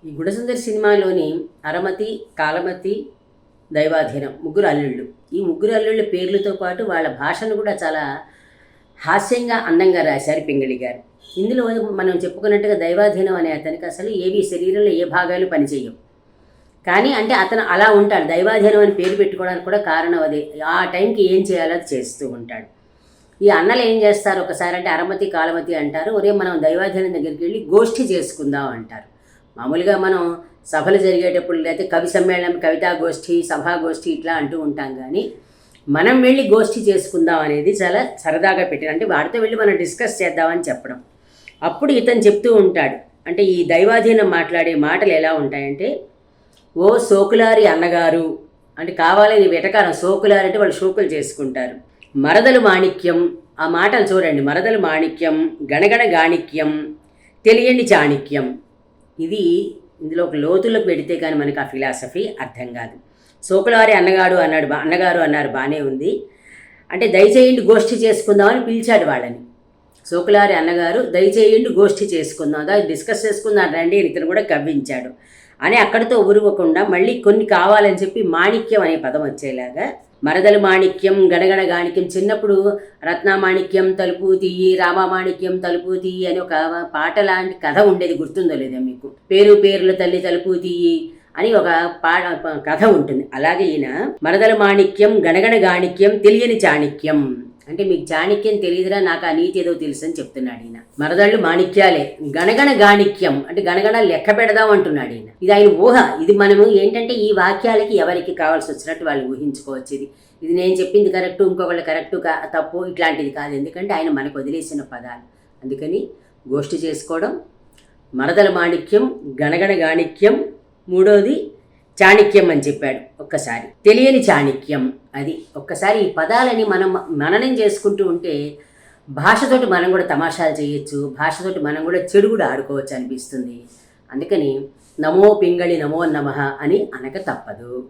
ఈ గుణసుందరి సినిమాలోని అరమతి, కాలమతి, దైవాధీనం ముగ్గురు అల్లుళ్ళు. ఈ ముగ్గురు అల్లుళ్ళ పేర్లతో పాటు వాళ్ళ భాషను కూడా చాలా హాస్యంగా అందంగా రాశారు పింగళి గారు. ఇందులో మనం చెప్పుకున్నట్టుగా దైవాధీనం అనే అతనికి అసలు ఏవి శరీరంలో ఏ భాగాలు పనిచేయవు. కానీ అంటే అతను అలా ఉంటాడు. దైవాధీనం అని పేరు పెట్టుకోవడానికి కూడా కారణం అదే. ఆ టైంకి ఏం చేయాలో అది చేస్తూ ఉంటాడు. ఈ అన్నలు ఏం చేస్తారు ఒకసారి అంటే అరమతి, కాలమతి అంటారు, ఒరే మనం దైవాధీనం దగ్గరికి వెళ్ళి గోష్ఠి చేసుకుందాం అంటారు. మామూలుగా మనం సభలు జరిగేటప్పుడు లేకపోతే కవి సమ్మేళనం, కవితా గోష్ఠి, సభాగోష్ఠి ఇట్లా అంటూ ఉంటాం. కానీ మనం వెళ్ళి గోష్ఠి చేసుకుందాం అనేది చాలా సరదాగా పెట్టారు. అంటే వాడితో వెళ్ళి మనం డిస్కస్ చేద్దామని చెప్పడం. అప్పుడు ఇతను చెప్తూ ఉంటాడు, అంటే ఈ దైవాధీనం మాట్లాడే మాటలు ఎలా ఉంటాయంటే, ఓ సోకులారి అన్నగారు అంటే కావాలని వెటకారం. సోకులారి అంటే వాళ్ళు షోకులు చేసుకుంటారు. మరదలు మాణిక్యం, ఆ మాటలు చూడండి. మరదలు మాణిక్యం, గణగణ గాణిక్యం, తెలియండి చాణిక్యం. ఇది ఇందులో ఒక లోతులకు పెడితే కానీ మనకు ఆ ఫిలాసఫీ అర్థం కాదు. సోకులారి అన్నగారు అన్నారు బాగానే ఉంది. అంటే దయచేయండి గోష్ఠి చేసుకుందామని పిలిచాడు వాళ్ళని. సోకులారి అన్నగారు దయచేయండి గోష్ఠి చేసుకుందాం, దాన్ని డిస్కస్ చేసుకుందాం రండి అని ఇతను కూడా కవ్వించాడు. అని అక్కడితో ఉరువకుండా మళ్ళీ కొన్ని కావాలని చెప్పి మాణిక్యం అనే పదం వచ్చేలాగా మరదలు మాణిక్యం, గణగణ గాణిక్యం. చిన్నప్పుడు రత్నమాణిక్యం తలుపు తీయి, రామమాణిక్యం తలుపు తీయి అని ఒక పాట లాంటి కథ ఉండేది, గుర్తుందో లేదో మీకు? పేరుల తల్లి తలుపు తీయి అని ఒక కథ ఉంటుంది. అలాగే ఈయన మరదల మాణిక్యం, గణగణ గాణిక్యం, తెలియని చాణిక్యం. అంటే మీకు చాణిక్యం తెలియదురా, నాకు ఆ నీతి ఏదో తెలుసు అని చెప్తున్నాడు ఈయన. మరదళ్ళు మాణిక్యాలే, గణగణ గాణిక్యం అంటే గణగణ లెక్క పెడదాం అంటున్నాడు ఈయన. ఇది ఆయన ఊహ. ఇది మనము ఏంటంటే ఈ వాక్యాలకి ఎవరికి కావాల్సి వచ్చినట్టు వాళ్ళు ఊహించుకోవచ్చు. ఇది నేను చెప్పింది కరెక్టు, ఇంకొకళ్ళు కరెక్టు తప్పు ఇట్లాంటిది కాదు. ఎందుకంటే ఆయన మనకు వదిలేసిన పదాలు. అందుకని గోష్ఠి చేసుకోవడం, మరదల మాణిక్యం, గణగణ గాణిక్యం, మూడోది చాణిక్యం అని చెప్పాడు. ఒక్కసారి తెలియని చాణిక్యం. అది ఒక్కసారి ఈ పదాలని మనం మననం చేసుకుంటూ ఉంటే భాషతోటి మనం కూడా తమాషాలు చేయొచ్చు, భాషతోటి మనం కూడా చెడు కూడా ఆడుకోవచ్చు అనిపిస్తుంది. అందుకని నమో పింగళి నమో నమః అని అనక తప్పదు.